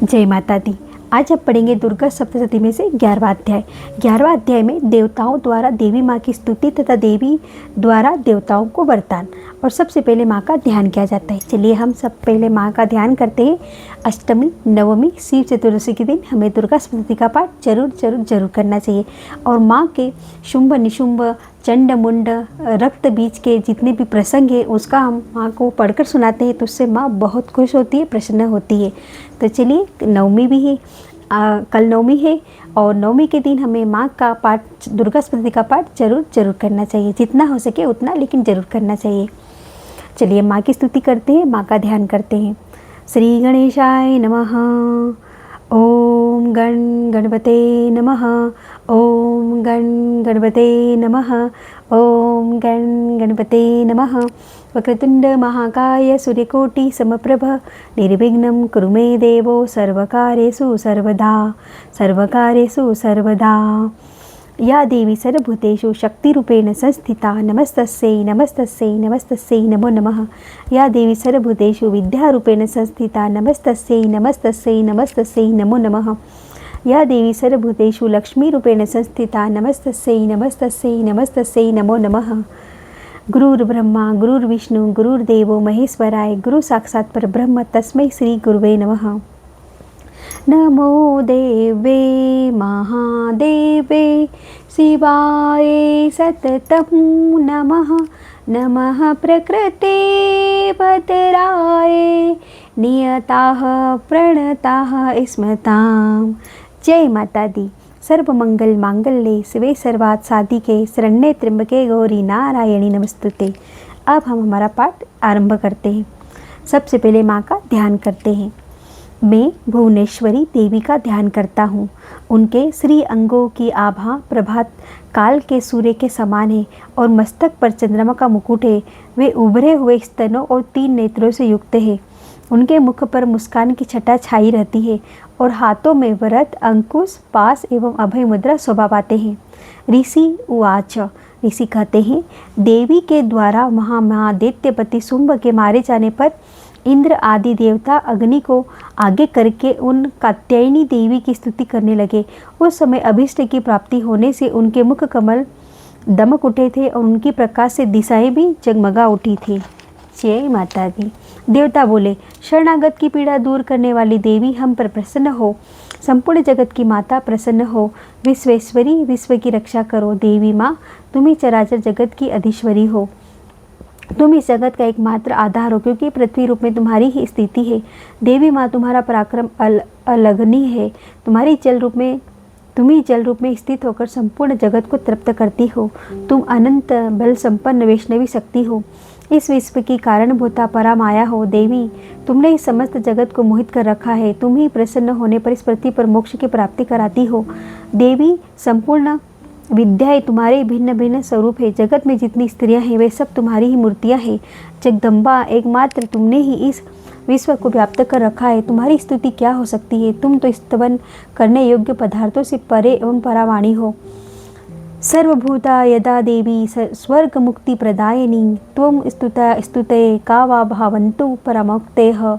जय माता दी। आज आप पढ़ेंगे दुर्गा सप्तशती में से 11वां अध्याय। 11वां अध्याय में देवताओं द्वारा देवी माँ की स्तुति तथा देवी द्वारा देवताओं को वरदान। और सबसे पहले माँ का ध्यान किया जाता है। चलिए हम सब पहले माँ का ध्यान करते हैं। अष्टमी, नवमी, शिव चतुर्दशी के दिन हमें दुर्गा सप्तशती का पाठ जरूर करना चाहिए। और माँ के शुंभ निशुंभ, चंड मुंड, रक्त बीज के जितने भी प्रसंग है उसका हम माँ को पढ़कर सुनाते हैं तो उससे माँ बहुत खुश होती है, प्रसन्न होती है। तो चलिए, नवमी भी है, कल नवमी है और नवमी के दिन हमें माँ का पाठ, दुर्गा सप्तशती का पाठ जरूर करना चाहिए। जितना हो सके उतना, लेकिन ज़रूर करना चाहिए। चलिए माँ की स्तुति करते हैं, माँ का ध्यान करते हैं। श्री गणेशाय नमः। ओम गणपते नमः। ओम गणपते नमः। ओम गणपते नमः। वक्रतुंड महाकाय सूर्यकोटि समप्रभ निर्विघ्नं कुरु मे देवो सर्वकार्येषु सर्वदा। या देवी सर्वभूतेषु शक्तिरूपेण संस्थिता नमस्तस्यै नमो नमः। या देवी सर्वभूतेषु विद्यारूपेण संस्थिता नमस्तस्यै नमो नमः। या देवी सर्वभूतेषु लक्ष्मीरूपेण संस्थिता नमस्तस्यै नमो नमः। गुरुर्ब्रह्मा गुरुर्विष्णु गुरुर्देवो महेश्वराय गुरु साक्षात् परब्रह्म तस्मै श्री गुरुवे नमः। नमो देवे महादेवे शिवाय सततं नमः। नमः प्रकृते भद्राय नियताः प्रणताः स्मताम्। जय माता दी। सर्वमंगल मांगल्ये शिवे सर्वार्थ साधिके शरण्ये त्र्यंबके गौरी नारायणी नमस्तुते। अब हम हमारा पाठ आरंभ करते हैं। सबसे पहले माँ का ध्यान करते हैं। मैं भुवनेश्वरी देवी का ध्यान करता हूँ। उनके श्री अंगों की आभा प्रभात काल के सूर्य के समान है और मस्तक पर चंद्रमा का मुकुट है। वे उभरे हुए स्तनों और 3 नेत्रों से युक्त है। उनके मुख पर मुस्कान की छटा छाई रहती है और हाथों में वरद, अंकुश, पास एवं अभय मुद्रा शोभा पाते हैं। ऋषि उवाच, ऋषि कहते हैं, देवी के द्वारा महादैत्यपति शुंभ के मारे जाने पर इंद्र आदि देवता अग्नि को आगे करके उन कात्यायनी देवी की स्तुति करने लगे। उस समय अभिष्ट की प्राप्ति होने से उनके मुख कमल दमक उठे थे और उनकी प्रकाश से दिशाएं भी जगमगा उठी थी। जय माता दी। देवता बोले, शरणागत की पीड़ा दूर करने वाली देवी हम पर प्रसन्न हो। संपूर्ण जगत की माता प्रसन्न हो। विश्वेश्वरी, विश्व की रक्षा करो। देवी माँ, तुम ही चराचर जगत की अधीश्वरी हो। तुम इस जगत का एकमात्र आधार हो, क्योंकि पृथ्वी रूप में तुम्हारी ही स्थिति है। देवी माँ, तुम्हारा पराक्रम अलगनी है। तुम ही जल रूप में स्थित होकर संपूर्ण जगत को तृप्त करती हो। तुम अनंत बल संपन्न वैष्णवी शक्ति हो। इस विश्व की कारणभूता परामाया हो। देवी, तुमने इस समस्त जगत को मोहित कर रखा है। तुम ही प्रसन्न होने पर इस पृथ्वी पर मोक्ष की प्राप्ति कराती हो। देवी, संपूर्ण विद्याएं तुम्हारे भिन्न भिन्न स्वरूप है। जगत में जितनी स्त्रियां हैं वे सब तुम्हारी ही मूर्तियां हैं। जगदम्बा, एकमात्र तुमने ही इस विश्व को व्याप्त कर रखा है। तुम्हारी स्तुति क्या हो सकती है। तुम तो स्तवन करने योग्य पदार्थों से परे एवं परावाणी हो। सर्वभूता यदा देवी स्वर्ग मुक्ति प्रदायिनी त्वं स्तुते का वा भावन्तु परमोक्तेः।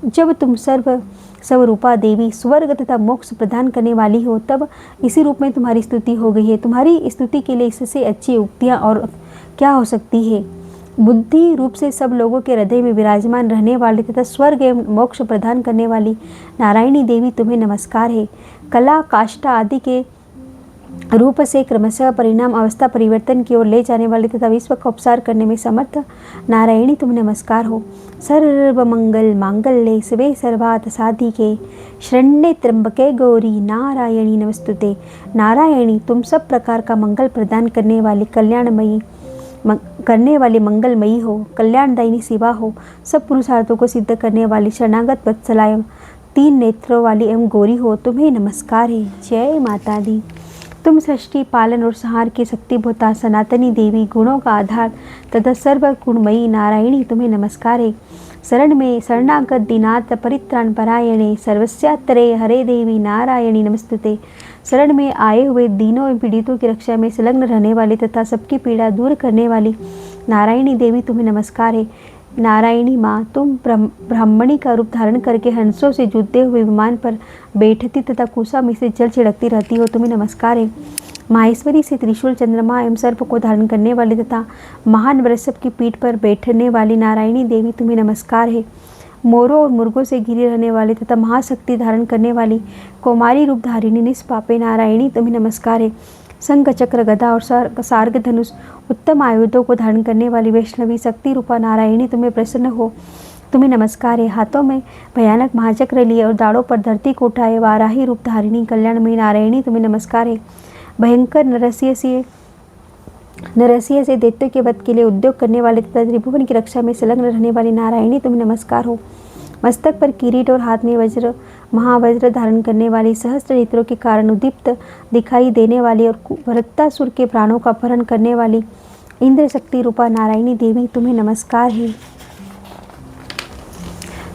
जब तुम सर्वरूपा देवी स्वर्ग तथा मोक्ष प्रदान करने वाली हो, तब इसी रूप में तुम्हारी स्तुति हो गई है। तुम्हारी स्तुति के लिए इससे अच्छी उक्तियाँ और क्या हो सकती है। बुद्धि रूप से सब लोगों के हृदय में विराजमान रहने वाली तथा स्वर्ग एवं मोक्ष प्रदान करने वाली नारायणी देवी, तुम्हें नमस्कार है। कला, काष्ठा आदि के रूप से क्रमशः परिणाम अवस्था परिवर्तन की ओर ले जाने वाली तथा विश्व का उपसार करने में समर्थ नारायणी, तुम नमस्कार हो। सर्वमंगल मांगल्ये शिवे सर्वार्थ साधिके शरण्ये त्र्यंबके गौरी नारायणी नमस्तुते। नारायणी, तुम सब प्रकार का मंगल प्रदान करने वाली मंगलमयी हो, कल्याणदायिनी शिवा हो, सब पुरुषार्थों को सिद्ध करने वाली शरणागत वत्सलाय 3 नेत्रों वाली एवं गौरी हो। तुम्हें नमस्कार है। जय माता दी। तुम सृष्टि, पालन और संहार की शक्तिभूता सनातनी देवी, गुणों का आधार तथा सर्व गुणमयी नारायणी, तुम्हें नमस्कार है। शरण में शरणागत दीनाथ परित्राण परायणे सर्वस्यात्रे हरे देवी नारायणी नमस्तुते। शरण में आए हुए दीनों एवं पीड़ितों की रक्षा में संलग्न रहने वाली तथा सबकी पीड़ा दूर करने वाली नारायणी देवी, तुम्हें नमस्कार है। नारायणी माँ, तुम ब्राह्मणी का रूप धारण करके हंसों से जूते हुए विमान पर बैठती तथा कुशा में से जल छिड़कती रहती हो, तुम्हें नमस्कार है। माहेश्वरी से त्रिशूल, चंद्रमा एवं सर्प को धारण करने वाली तथा महान वृषभ की पीठ पर बैठने वाली नारायणी देवी, तुम्हें नमस्कार है। मोरों और मुर्गों से घिरे रहने वाली तथा महाशक्ति धारण करने वाली कौमारी रूप धारिणी निष्पापे नारायणी, तुम्हें नमस्कार है। शंख, चक्र, गदा और सार्ग धनुष उत्तम आयुधों को धारण करने वाली वैष्णवी शक्ति रूपा नारायणी, तुम्हें प्रसन्न हो, तुम्हें नमस्कार है। हाथों में भयानक महाचक्र लिए और दाढ़ों पर धरती को उठाए वाराही रूप धारिणी कल्याणमयी नारायणी, तुम्हें नमस्कार है। भयंकर नरसिंह से दैत्यों के वध के लिए उद्योग करने वाले तथा त्रिभुवन की रक्षा में संलग्न रहने वाली नारायणी, तुम्हें नमस्कार हो। मस्तक पर किरीट और हाथ में वज्र महावज्र धारण करने वाली, सहस्त्र नेत्रों के कारण उद्दीप्त दिखाई देने वाली और वृत्तासुर के प्राणों का अपहरण करने वाली इंद्र शक्ति रूपा नारायणी देवी, तुम्हें नमस्कार है।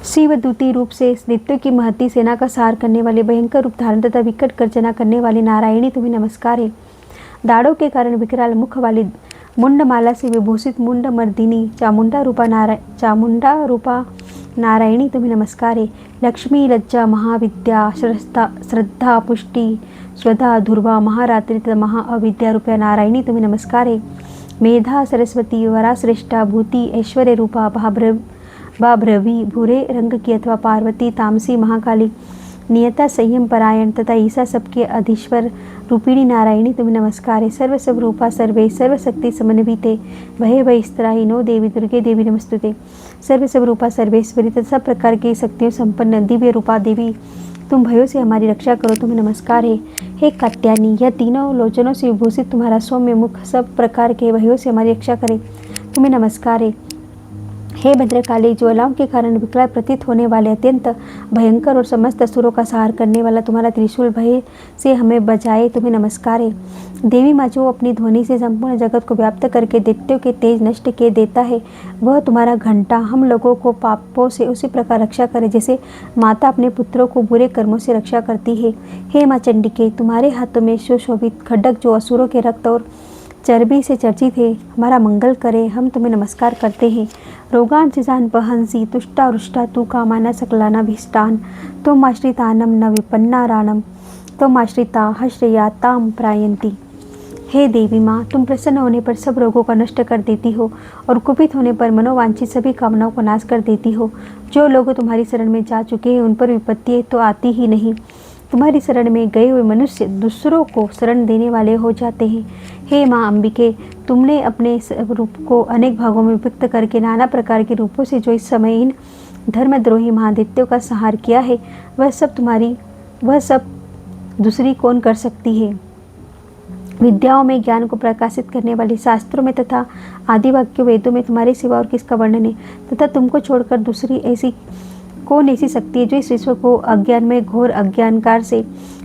शिवदूती रूप से दैत्यों की महती सेना का सार करने वाले, भयंकर रूप धारण तथा विकट गर्जना करने वाली नारायणी, तुम्हें नमस्कार है। दाढ़ों के कारण विकराल मुख वाली, मुंडमाला से विभूषित मुंड मर्दिनी चामुंडा रूपा नारायणी, तुम्हें नमस्कार है। लक्ष्मी, लज्जा, महाविद्या, श्रद्धा, पुष्टि, स्वधा, ध्रुवा, महारात्रि तथा महाअविद्या रूपा नारायणी, तुम्हें नमस्कार है। मेधा, सरस्वती, वराश्रेष्ठा, भूति, ऐश्वर्य रूपा भाभ्रवी, भूरे रंग की अथवा पार्वती, तामसी, महाकाली, नियता, संयम परायण तथा ईसा सबके अधीश्वर रूपिणी नारायणी, तुम्हें नमस्कार है। सर्वस्व रूपा सर्वे सर्वशक्ति समन्विते भय स्त्राही नो देवी दुर्गे देवी नमस्तुते। सर्वस्व रूपा सर्वेश्वरी तथा सब प्रकार की शक्तियों संपन्न दिव्य रूपा देवी, तुम भयों से हमारी रक्षा करो, तुम्हें नमस्कार है। हे कात्यायनी, यह तीनों लोचनों से विभूषित तुम्हारा सौम्य मुख सब प्रकार के भयों से हमारी रक्षा करे, तुम्हें नमस्कार है। हे भद्रकाली, ज्वालाओं के कारण विकराल प्रतीत होने वाले अत्यंत भयंकर और समस्त असुरों का संहार करने वाला तुम्हारा त्रिशूल भय से हमें बचाए, तुम्हें नमस्कार है। देवी माँ, जो अपनी ध्वनि से संपूर्ण जगत को व्याप्त करके दैत्यों के तेज नष्ट किए देता है, वह तुम्हारा घंटा हम लोगों को पापों से उसी प्रकार रक्षा करे जैसे माता अपने पुत्रों को बुरे कर्मों से रक्षा करती है। हे माँ चंडिके, तुम्हारे हाथों में सुशोभित खड्ग जो असुरों के रक्त और चर्बी से चर्चित है, हमारा मंगल करे, हम तुम्हें नमस्कार करते हैं। रोगान चिजान पहंसी तुष्टा रुष्टा तू कामाना सकलाना भीष्टान तुम आश्रितानम न विपन्ना राणम तुम आश्रिता हश्रया ताम प्रायंती। हे देवी माँ, तुम प्रसन्न होने पर सब रोगों का नष्ट कर देती हो और कुपित होने पर मनोवांछित सभी कामनाओं को नाश कर देती हो। जो लोग तुम्हारी शरण में जा चुके हैं उन पर विपत्ति तो आती ही नहीं। तुम्हारी शरण में गए हुए मनुष्य दूसरों को शरण देने वाले हो जाते हैं। हे माँ अंबिके, तुमने अपने रूप को अनेक भागों में विभक्त करके नाना प्रकार के रूपों से जो इस समय इन धर्मद्रोही महादित्यों का संहार किया है, वह सब दूसरी कौन कर सकती है। विद्याओं में ज्ञान को प्रकाशित करने वाली, शास्त्रों में तथा आदि वाक्यों वेदों में तुम्हारे सिवा और किसका वर्णन है, तथा तुमको छोड़कर दूसरी ऐसी कौन ऐसी शक्ति है जो इस विश्व को अज्ञान में घोर अज्ञानकार से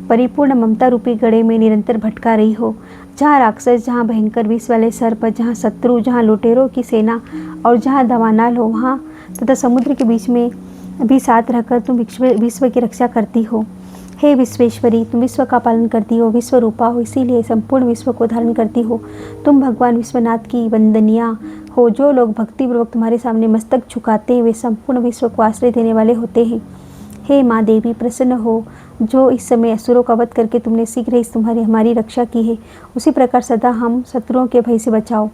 परिपूर्ण ममता रूपी गड़े में निरंतर भटका रही हो। जहाँ राक्षस, जहाँ भयंकर विष वाले सर्प, जहाँ शत्रु, जहाँ लुटेरों की सेना और जहाँ दवानाल हो, वहाँ तथा समुद्र के बीच में भी साथ रहकर तुम विश्व की रक्षा करती हो। हे विश्वेश्वरी, तुम विश्व का पालन करती हो, विश्व रूपा हो, इसीलिए संपूर्ण विश्व को धारण करती हो। तुम भगवान विश्वनाथ की वंदनिया हो। जो लोग भक्तिपूर्वक तुम्हारे सामने मस्तक झुकाते हैं वे संपूर्ण विश्व को आश्रय देने वाले होते हैं। हे माँ देवी, प्रसन्न हो। जो इस समय असुरों का वध करके तुमने शीघ्र ही हमारी रक्षा की है, उसी प्रकार सदा हम शत्रुओं के भय से बचाओ।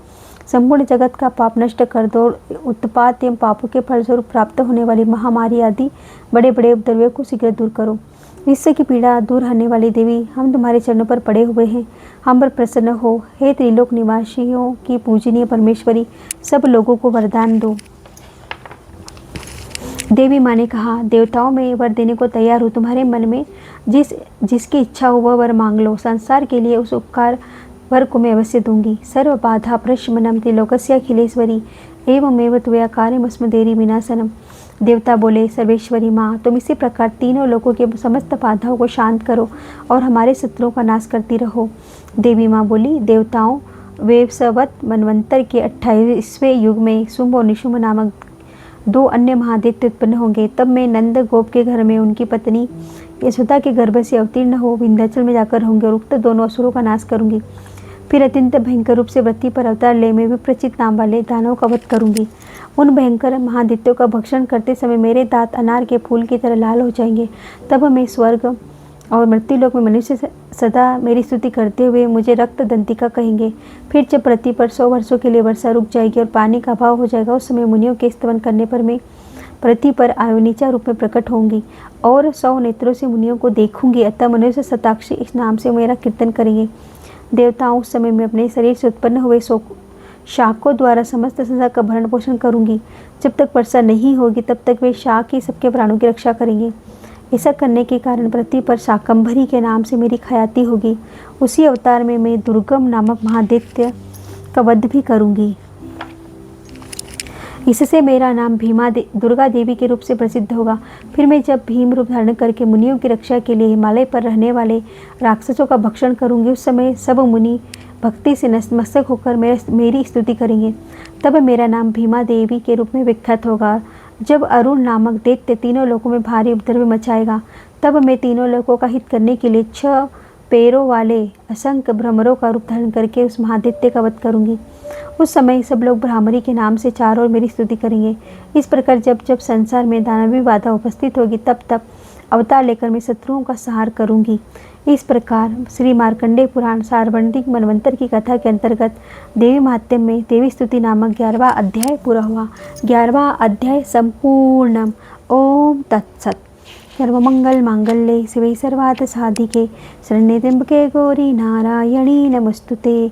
संपूर्ण जगत का पाप नष्ट कर दो। उत्पात एवं पापों के फलस्वरूप प्राप्त होने वाली महामारी आदि बड़े बड़े उपद्रव्यों को शीघ्र दूर करो। विश्व की पीड़ा दूर होने वाली देवी, हम तुम्हारे चरणों पर पड़े हुए हैं, हम पर प्रसन्न हो। हे त्रिलोक निवासियों की पूजनीय परमेश्वरी, सब लोगों को वरदान दो। देवी माँ ने कहा, देवताओं में वर देने को तैयार हो। तुम्हारे मन में जिसकी इच्छा हो वह वर मांग लो। संसार के लिए उस उपकार वर को मैं अवश्य दूंगी। सर्व बाधा प्रशमनम त्रिलोकस्याखिलेश्वरी एवमेव त्वया कार्यमस्मदेरी विनाशनम। देवता बोले, सर्वेश्वरी माँ, तुम इसी प्रकार तीनों लोगों के समस्त बाधाओं को शांत करो और हमारे शत्रुओं का नाश करती रहो। देवी माँ बोली, देवताओं, वेवसवत मनवंतर के 28वें युग में शुंभ और निशुंभ नामक 2 अन्य महादैत्य उत्पन्न होंगे। तब मैं नंद गोप के घर में उनकी पत्नी यशोदा के गर्भ से अवतीर्ण हो विंध्याचल में जाकर रहूंगी और उक्त दोनों असुरों का नाश करूंगी। फिर अत्यंत भयंकर रूप से वृत्ति पर अवतार ले मैं विप्रचित नाम वाले दानवों का वध करूंगी। उन भयंकर महादित्यों का भक्षण करते समय मेरे दांत अनार के फूल की तरह लाल हो जाएंगे। तब मैं स्वर्ग और मृत्युलोक में मनुष्य सदा मेरी स्तुति करते हुए मुझे रक्त दंतिका कहेंगे। फिर जब पृथ्वी पर 100 वर्षों के लिए वर्षा रुक जाएगी और पानी का अभाव हो जाएगा, उस समय मुनियों के स्तवन करने पर मैं पृथ्वी पर आयोनिचा रूप में प्रकट होंगी और 100 नेत्रों से मुनियों को देखूंगी। अतः मनुष्य शताक्षी इस नाम से मेरा कीर्तन करेंगे। देवताओं, उस समय मैं अपने शरीर से उत्पन्न हुए शाकों द्वारा समस्त संसार का भरण पोषण करूंगी। जब तक वर्षा नहीं होगी तब तक वे शाक ही सबके प्राणों की रक्षा करेंगे। ऐसा करने के कारण पृथ्वी पर शाकंभरी के नाम से मेरी ख्याति होगी। उसी अवतार में मैं दुर्गम नामक महादैत्य का वध भी करूंगी। इससे मेरा नाम दुर्गा देवी के रूप से प्रसिद्ध होगा। फिर मैं जब भीम रूप धारण करके मुनियों की रक्षा के लिए हिमालय पर रहने राक्षसों का भक्षण करूंगी, उस समय सब मुनि भक्ति से नतमस्तक होकर मेरी स्तुति करेंगे। तब मेरा नाम भीमा देवी के रूप में विख्यात होगा। जब अरुण नामक दैत्य तीनों लोकों में भारी उपद्रव मचाएगा, तब मैं तीनों लोकों का हित करने के लिए 6 पैरों वाले असंख्य भ्रमरों का रूप धारण करके उस महादैत्य का वध करूंगी। उस समय सब लोग भ्रामरी के नाम से चारों ओर मेरी स्तुति करेंगे। इस प्रकार जब जब संसार में दानवी बाधा उपस्थित होगी, तब तब अवतार लेकर मैं शत्रुओं का संहार करूंगी। इस प्रकार श्री मार्कंडेय पुराण सार्वजनिक मनवंतर की कथा के अंतर्गत देवी महात्म्य में देवी स्तुति नामक 11वां अध्याय पूरा हुआ। 11वां अध्याय संपूर्णम। ओम तत्सत। सर्वमंगल मांगल्ये शिवे सर्वार्थ साधिके शरण्ये त्र्यंबके गौरी नारायणी नमस्तुते।